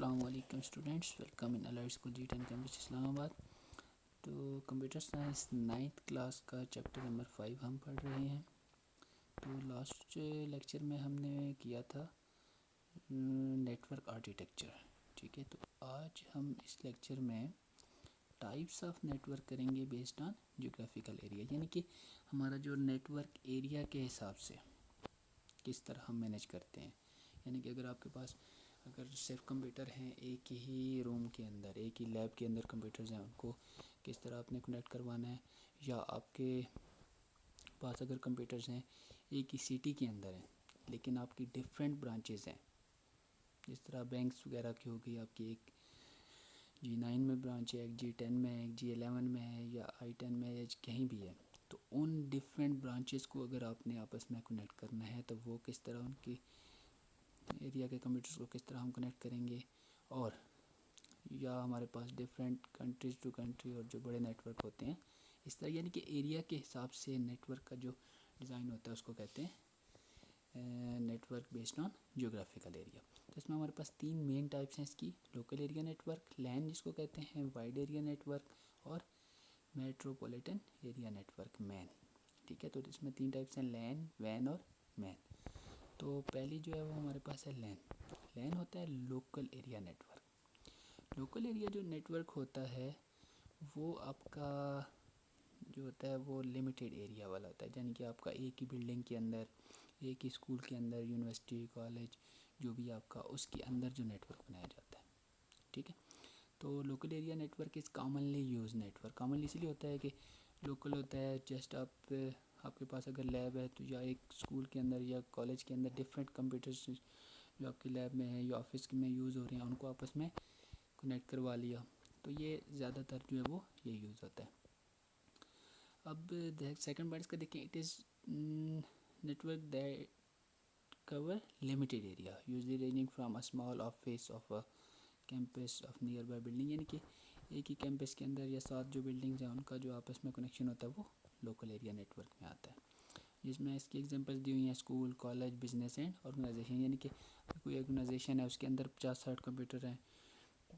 السلام علیکم students, welcome in Allied school G10 campus Islamabad. تو کمپیوٹر سائنس 9th کلاس کا چیپٹر نمبر 5 ہم پڑھ رہے ہیں. تو لاسٹ لیکچر میں ہم نے کیا تھا نیٹ ورک آرکیٹیکچر. ٹھیک ہے، تو آج ہم اس لیکچر میں ٹائپس آف نیٹ ورک کریں گے بیسڈ آن جیوگرافیکل ایریا، یعنی کہ ہمارا جو نیٹ ورک ایریا کے حساب سے کس طرح ہم مینیج کرتے ہیں. یعنی کہ اگر آپ کے پاس صرف کمپیوٹر ہیں ایک ہی روم کے اندر، ایک ہی لیب کے اندر کمپیوٹرز ہیں، ان کو کس طرح آپ نے کنیکٹ کروانا ہے. یا آپ کے پاس اگر کمپیوٹرز ہیں ایک ہی سٹی کے اندر ہیں لیکن آپ کی ڈفرینٹ برانچز ہیں، جس طرح بینکس وغیرہ کی ہوگی، آپ کی ایک G9 میں برانچ ہے، ایک G10 میں ہے، ایک G11 میں ہے، یا I10 میں ہے، کہیں بھی ہے. تو ان ڈفرینٹ برانچز کو اگر آپ نے آپس میں کنیکٹ کرنا ہے تو وہ کس طرح ان کی ایریا کے کمپیوٹرز کو کس طرح ہم کنیکٹ کریں گے. اور یا ہمارے پاس ڈفرینٹ کنٹریز ٹو کنٹری اور جو بڑے نیٹ ورک ہوتے ہیں اس طرح، یعنی کہ ایریا کے حساب سے نیٹ ورک کا جو ڈیزائن ہوتا ہے اس کو کہتے ہیں network based on geographical area. تو اس میں ہمارے پاس 3 مین ٹائپس ہیں اس کی: لوکل ایریا نیٹ ورک، لین جس کو کہتے ہیں، وائڈ ایریا نیٹ ورک، اور میٹروپولیٹن ایریا نیٹ ورک مین. ٹھیک ہے، تو اس میں 3 ٹائپس ہیں: لین، وین اور مین. تو پہلی جو ہے وہ ہمارے پاس ہے لین. لین ہوتا ہے local area network. Local area جو نیٹ ورک ہوتا ہے وہ آپ کا جو ہوتا ہے وہ لمیٹیڈ ایریا والا ہوتا ہے، یعنی کہ آپ کا ایک ہی بلڈنگ کے اندر، ایک ہی اسکول کے اندر، یونیورسٹی، کالج جو بھی آپ کا، اس کے اندر جو نیٹ ورک بنایا جاتا ہے. ٹھیک ہے، تو local area network is commonly use network. Commonly اس لیے ہوتا ہے کہ لوکل ہوتا ہے جسٹ آپ کے پاس اگر لیب ہے تو یا ایک اسکول کے اندر یا کالج کے اندر ڈفرینٹ کمپیوٹرز جو آپ کے لیب میں ہیں یا آفس میں یوز ہو رہے ہیں ان کو آپس میں کنیکٹ کروا لیا. تو یہ زیادہ تر جو ہے وہ یہ یوز ہوتا ہے. اب سیکنڈ پوائنٹ کا دیکھیں، it is network that cover limited area usually ranging from a small office of a campus of nearby building. یعنی کہ ایک ہی کیمپس کے اندر یا 7 جو بلڈنگز ہیں ان کا جو آپس میں کنیکشن ہوتا ہے وہ لوکل ایریا نیٹ ورک میں آتا ہے. جس میں اس کی ایگزامپلس دی ہوئی ہیں: school, college, business and organization. یعنی کہ کوئی آرگنائزیشن ہے اس کے اندر 50-60 کمپیوٹر ہیں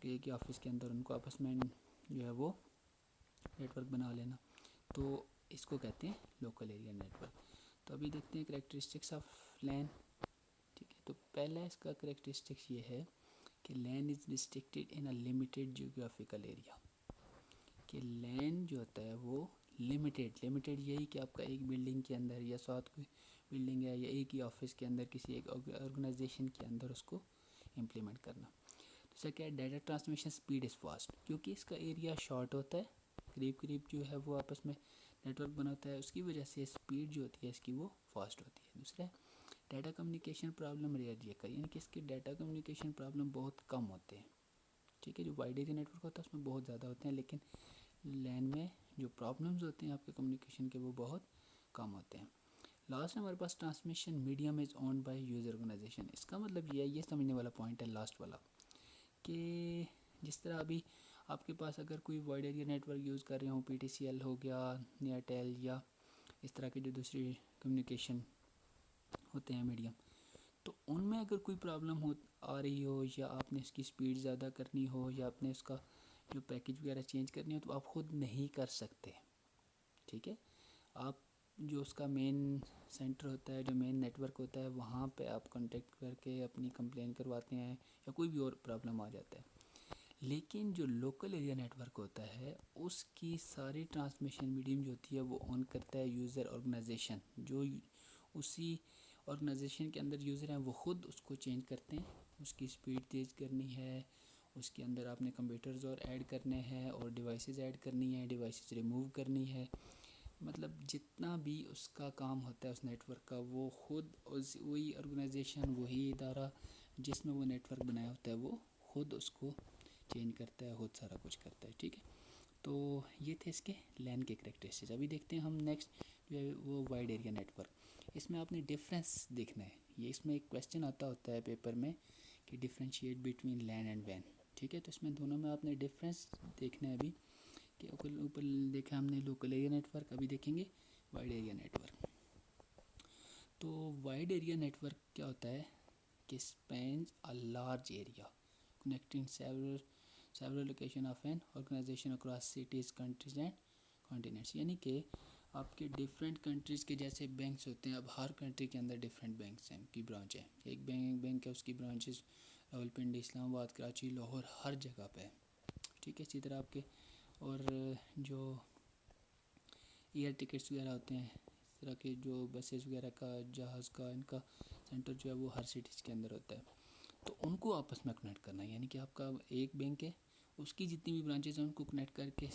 ایک ہی آفس کے اندر، ان کو آپس میں جو ہے وہ نیٹ ورک بنا لینا، تو اس کو کہتے ہیں لوکل ایریا نیٹ ورک. تو ابھی دیکھتے ہیں کریکٹرسٹکس آف لین. ٹھیک ہے، تو پہلا اس کا کریکٹرسٹکس یہ ہے کہ LAN is restricted in a limited geographical area. کہ لین جو ہوتا ہے وہ لمیٹیڈ یہی کہ آپ کا ایک بلڈنگ کے اندر یا 7 کوئی بلڈنگ ہے یا ایک ہی آفس کے اندر کسی ایک آرگنائزیشن کے اندر اس کو امپلیمنٹ کرنا. دوسرا کیا ہے، data transmission speed is fast. کیونکہ اس کا ایریا شارٹ ہوتا ہے، قریب جو ہے وہ آپس میں نیٹ ورک بناتا ہے، اس کی وجہ سے اسپیڈ جو ہوتی ہے اس کی وہ فاسٹ ہوتی ہے. دوسرا ہے ڈیٹا کمیونیکیشن پرابلم ریئرلی اکر، یعنی کہ اس کے ڈیٹا کمیونیکیشن پرابلم بہت کم ہوتے ہیں. ٹھیک ہے، جو وائڈ ایریا نیٹ ورک ہوتا ہے اس میں بہت زیادہ ہوتے ہیں، لیکن لین میں جو پرابلمز ہوتے ہیں آپ کے کمیونیکیشن کے وہ بہت کم ہوتے ہیں. لاسٹ ہمارے پاس transmission medium is owned by user organization. اس کا مطلب یہ سمجھنے والا پوائنٹ ہے لاسٹ والا، کہ جس طرح ابھی آپ کے پاس اگر کوئی wide area network use کر رہے ہوں، PTCL ہو گیا، ایئرٹیل یا اس طرح کے جو دوسری کمیونیکیشن ہوتے ہیں میڈیم، تو ان میں اگر کوئی پرابلم آ رہی ہو یا آپ نے اس کی اسپیڈ زیادہ کرنی ہو یا آپ نے اس کا جو پیکج وغیرہ چینج کرنی ہو تو آپ خود نہیں کر سکتے. ٹھیک ہے، آپ جو اس کا مین سینٹر ہوتا ہے، جو مین نیٹ ورک ہوتا ہے، وہاں پہ آپ کانٹیکٹ کر کے اپنی کمپلین کرواتے ہیں یا کوئی بھی اور پرابلم آ جاتا ہے. لیکن جو لوکل ایریا نیٹ ورک ہوتا ہے اس کی ساری ٹرانسمیشن میڈیم جو ہوتی ہے وہ آن کرتا ہے یوزر آرگنائزیشن. جو اسی آرگنائزیشن کے اندر یوزر ہیں وہ خود اس کو چینج کرتے ہیں. اس کی اسپیڈ تیز کرنی ہے، اس کے اندر آپ نے کمپیوٹرز اور ایڈ کرنے ہیں اور ڈیوائسز ایڈ کرنی ہے، ڈیوائسز ریموو کرنی ہے. مطلب جتنا بھی اس کا کام ہوتا ہے اس نیٹ ورک کا وہ خود وہی آرگنائزیشن، وہی ادارہ جس میں وہ نیٹ ورک بنایا ہوتا ہے وہ خود اس کو چینج کرتا ہے، خود سارا کچھ کرتا ہے. ٹھیک ہے، تو یہ تھے اس کے لین کے کریکٹرسٹکس. ابھی دیکھتے ہیں ہم نیکسٹ جو ہے وہ وائڈ ایریا نیٹ ورک. اس میں آپ نے ڈفرینس دیکھنا ہے. یہ اس میں ایک کویسچن آتا ہوتا ہے پیپر میں کہ ڈفرینشیٹ بٹوین لین اینڈ وین. ٹھیک ہے، تو اس میں دونوں میں آپ نے ڈفرینس دیکھنا ہے. ابھی کہ اوپر دیکھا ہم نے لوکل ایریا نیٹ ورک، ابھی دیکھیں گے وائڈ ایریا نیٹ ورک. تو وائڈ ایریا نیٹ ورک کیا ہوتا ہے کہ spans a large area connecting several location of an organization across cities, countries and continents. یعنی کہ آپ کے ڈفرینٹ کنٹریز کے جیسے بینکس ہوتے ہیں، اب ہر کنٹری کے اندر ڈفرینٹ بینکس ہیں کی برانچ ہے. ایک بینک ہے، اس کی برانچز راولپنڈی، اسلام آباد، کراچی، لاہور، ہر جگہ پہ ہے. ٹھیک ہے. اسی طرح آپ کے اور جو ایئر ٹکٹس وغیرہ ہوتے ہیں، اس طرح کے جو بسیز وغیرہ کا، جہاز کا، ان کا سینٹر جو ہے وہ ہر سٹیز کے اندر ہوتا ہے. تو ان کو آپس میں کنیکٹ کرنا ہے. یعنی کہ آپ کا ایک بینک ہے، اس کی جتنی بھی برانچز ہیں ان کو کنیکٹ کر کے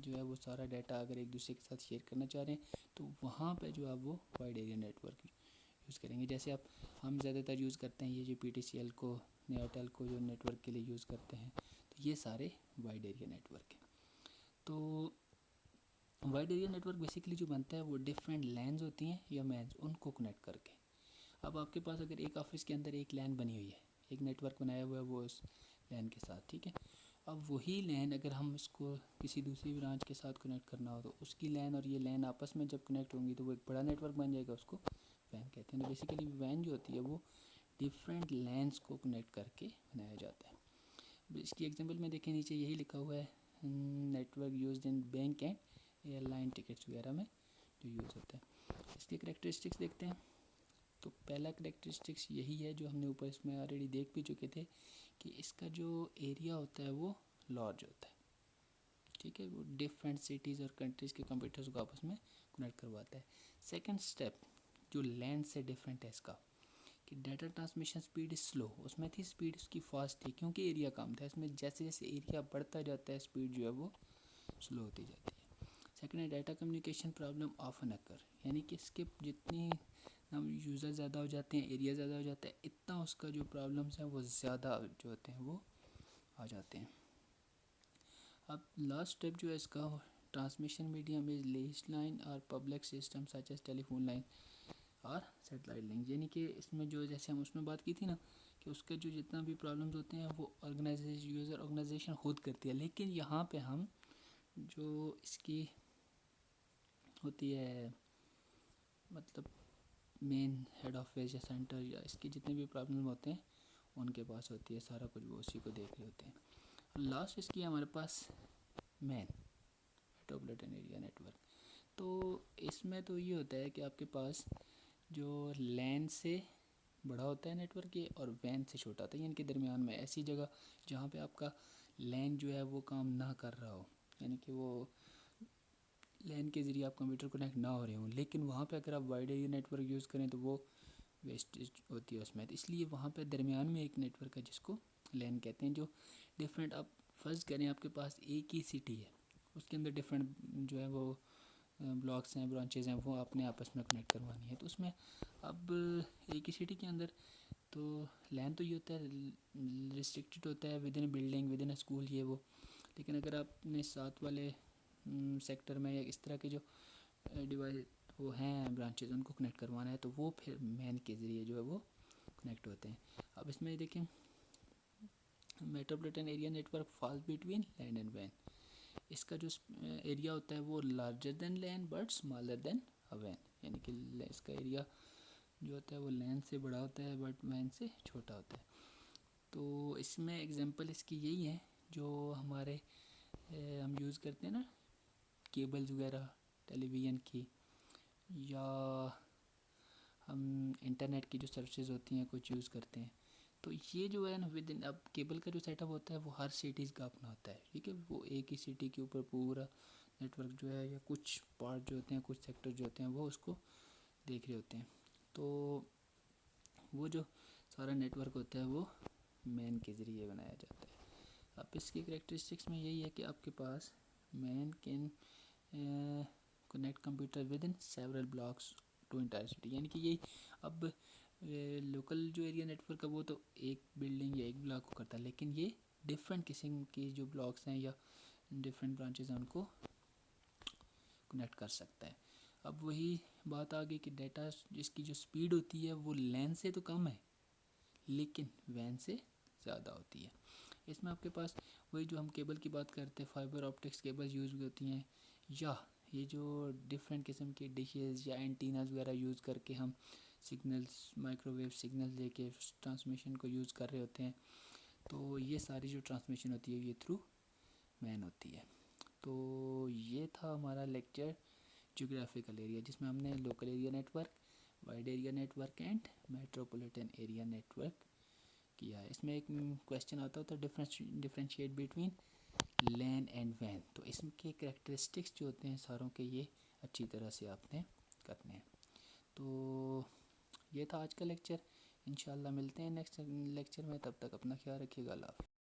جو ہے وہ سارا ڈیٹا اگر ایک دوسرے کے ساتھ شیئر کرنا چاہ رہے ہیں تو وہاں پہ جو ہے وہ wide area network use کریں گے. جیسے ہم زیادہ تر یوز کرتے ہیں یہ جو پی ٹی سی ایل کو، ایئرٹیل کو جو نیٹ ورک کے لیے یوز کرتے ہیں، تو یہ سارے وائڈ ایریا نیٹ ورک ہیں. تو wide area network basically جو بنتا ہے وہ ڈفرینٹ لینز ہوتی ہیں یا مینز، ان کو کنیکٹ کر کے. اب آپ کے پاس اگر ایک آفس کے اندر ایک لین بنی ہوئی ہے، ایک نیٹ ورک بنایا ہوا ہے وہ اس لین کے ساتھ، ٹھیک ہے. اب وہی لین اگر ہم اس کو کسی دوسری برانچ کے ساتھ کنیکٹ کرنا ہو تو اس کی لین اور یہ لین آپس میں جب کنیکٹ ہوں گی تو وہ ایک بڑا نیٹ ورک بن جائے گا، اس کو وین کہتے ہیں. تو بیسیکلی وین جو ہوتی ہے وہ ڈفرینٹ لینس کو کنیکٹ کر کے بنایا جاتا ہے. اس کی ایگزامپل میں دیکھیں نیچے یہی لکھا ہوا ہے، network used in bank and airline tickets وغیرہ میں جو یوز ہوتا ہے. اس کے کریکٹرسٹکس دیکھتے ہیں. تو پہلا کریکٹرسٹکس یہی ہے جو ہم نے اوپر اس میں آلریڈی دیکھ بھی چکے تھے کہ اس کا جو ایریا ہوتا ہے وہ لارج ہوتا ہے. ٹھیک ہے. وہ ڈفرینٹ سٹیز اور کنٹریز کے کمپیوٹرز کو آپس میں کنیکٹ کرواتا ہے. سیکنڈ اسٹیپ جو لین سے ڈفرینٹ ہے اس کا کہ ڈیٹا ٹرانسمیشن اسپیڈ از سلو. اس میں تھی اسپیڈ اس کی فاسٹ تھی کیونکہ ایریا کم تھا. اس میں جیسے جیسے ایریا بڑھتا جاتا ہے اسپیڈ جو ہے وہ سلو ہوتی جاتی ہے. سیکنڈ ہے ڈیٹا کمیونیکیشن پرابلم آفن اکر. یعنی کہ اس کے جتنی ہم یوزر زیادہ ہو جاتے ہیں، ایریا زیادہ ہو جاتا ہے، اتنا اس کا جو پرابلمس ہیں وہ زیادہ جو ہوتے ہیں وہ آ جاتے ہیں. اب لاسٹ اسٹیپ جو ہے اس کا transmission medium is least line اور پبلک سسٹم سچ ایز ٹیلی فون لائن اور سیٹلائٹ لنک. یعنی کہ اس میں جو جیسے ہم اس میں بات کی تھی نا کہ اس کے جو جتنا بھی پرابلمس ہوتے ہیں وہ یوزر آرگنائزیشن خود کرتی ہے. لیکن یہاں پہ ہم جو اس کی ہوتی ہے مطلب مین ہیڈ آفس یا سینٹر یا اس کے جتنے بھی پرابلم ہوتے ہیں ان کے پاس ہوتی ہے. سارا کچھ وہ اسی کو دیکھ رہے ہوتے ہیں. لاسٹ اس کی ہمارے پاس مین میٹروپولیٹن ایریا نیٹ ورک. تو اس میں تو یہ ہوتا ہے کہ آپ کے پاس جو لین سے بڑا ہوتا ہے نیٹ ورک یہ اور وین سے چھوٹا ہوتا ہے. یعنی کہ درمیان میں ایسی جگہ جہاں پہ آپ کا لین جو ہے وہ کام نہ کر رہا ہو، یعنی کہ وہ لین کے ذریعے آپ کمپیوٹر کنیکٹ نہ ہو رہے ہوں، لیکن وہاں پہ اگر آپ wide area network use کریں تو وہ ویسٹیج ہوتی ہے اس میں. اس لیے وہاں پہ درمیان میں ایک نیٹ ورک ہے جس کو لین کہتے ہیں، جو ڈفرینٹ. آپ فرض کریں آپ کے پاس ایک ہی سٹی ہے، اس کے اندر ڈفرینٹ جو ہے وہ بلاکس ہیں، برانچز ہیں، وہ آپ نے آپس میں کنیکٹ کروانی ہے. تو اس میں اب ایک ہی سٹی کے اندر تو لین تو یہ ہوتا ہے ریسٹرکٹڈ ہوتا ہے with in building, with in school, یہ وہ. لیکن اگر آپ نے ساتھ والے سیکٹر میں یا اس طرح کے جو ڈیوائس وہ ہیں برانچز ان کو کنیکٹ کروانا ہے تو وہ پھر مین کے ذریعے جو ہے وہ کنیکٹ ہوتے ہیں. اب اس میں دیکھیں metropolitan area network falls between LAN and وین. اس کا جو ایریا ہوتا ہے وہ larger than LAN but smaller than وین. یعنی کہ اس کا ایریا جو ہوتا ہے وہ لین سے بڑا ہوتا ہے بٹ وین سے چھوٹا ہوتا ہے. تو اس میں ایگزامپل اس کی یہی ہے جو ہمارے ہم یوز کرتے ہیں نا کیبلز وغیرہ ٹیلی ویژن کی، یا ہم انٹرنیٹ کی جو سروسز ہوتی ہیں کچھ یوز کرتے ہیں. تو یہ جو ہے نا ود ان اب کیبل کا جو سیٹ اپ ہوتا ہے وہ ہر سٹیز کا اپنا ہوتا ہے. ٹھیک ہے. وہ ایک ہی سٹی کے اوپر پورا نیٹ ورک جو ہے یا کچھ پارٹ جو ہوتے ہیں، کچھ سیکٹر جو ہوتے ہیں وہ اس کو دیکھ رہے ہوتے ہیں. تو وہ جو سارا نیٹ ورک ہوتا ہے وہ مین کے ذریعے بنایا جاتا ہے. اب اس کی کریکٹرسٹکس میں یہی ہے کہ آپ کے پاس MAN can connect computer within several blocks to entire city. یعنی کہ یہ اب لوکل جو ایریا نیٹ ورک ہے وہ تو ایک بلڈنگ یا ایک بلاک کو کرتا ہے، لیکن یہ ڈفرینٹ قسم کی جو بلاکس ہیں یا ڈفرینٹ برانچز ہیں ان کو کنیکٹ کر سکتا ہے. اب وہی بات آ گئی کہ ڈیٹا جس کی جو سپیڈ ہوتی ہے وہ لین سے تو کم ہے لیکن وین سے زیادہ ہوتی ہے. اس میں آپ کے پاس وہی جو ہم کیبل کی بات کرتے ہیں، فائبر آپٹکس کیبل یوز ہوتی ہیں، یا یہ جو ڈفرینٹ قسم کے ڈشز یا اینٹیناز وغیرہ یوز کر کے ہم سگنلز مائکرو ویو سگنل لے کے ٹرانسمیشن کو یوز کر رہے ہوتے ہیں. تو یہ ساری جو ٹرانسمیشن ہوتی ہے یہ تھرو مین ہوتی ہے. تو یہ تھا ہمارا لیکچر جیوگرافیکل ایریا، جس میں ہم نے local area network, wide area network and metropolitan area network کیا ہے. اس میں ایک کویشچن آتا ہوتا ہے ڈفرینشیٹ بٹوین لین اینڈ وین. تو اس کے کریکٹرسٹکس جو ہوتے ہیں ساروں کے یہ اچھی طرح سے آپ نے کرنے ہیں. تو یہ تھا آج کا لیکچر. انشاءاللہ ملتے ہیں نیکسٹ لیکچر میں، تب تک اپنا خیال رکھیے گا. اللہ حافظ.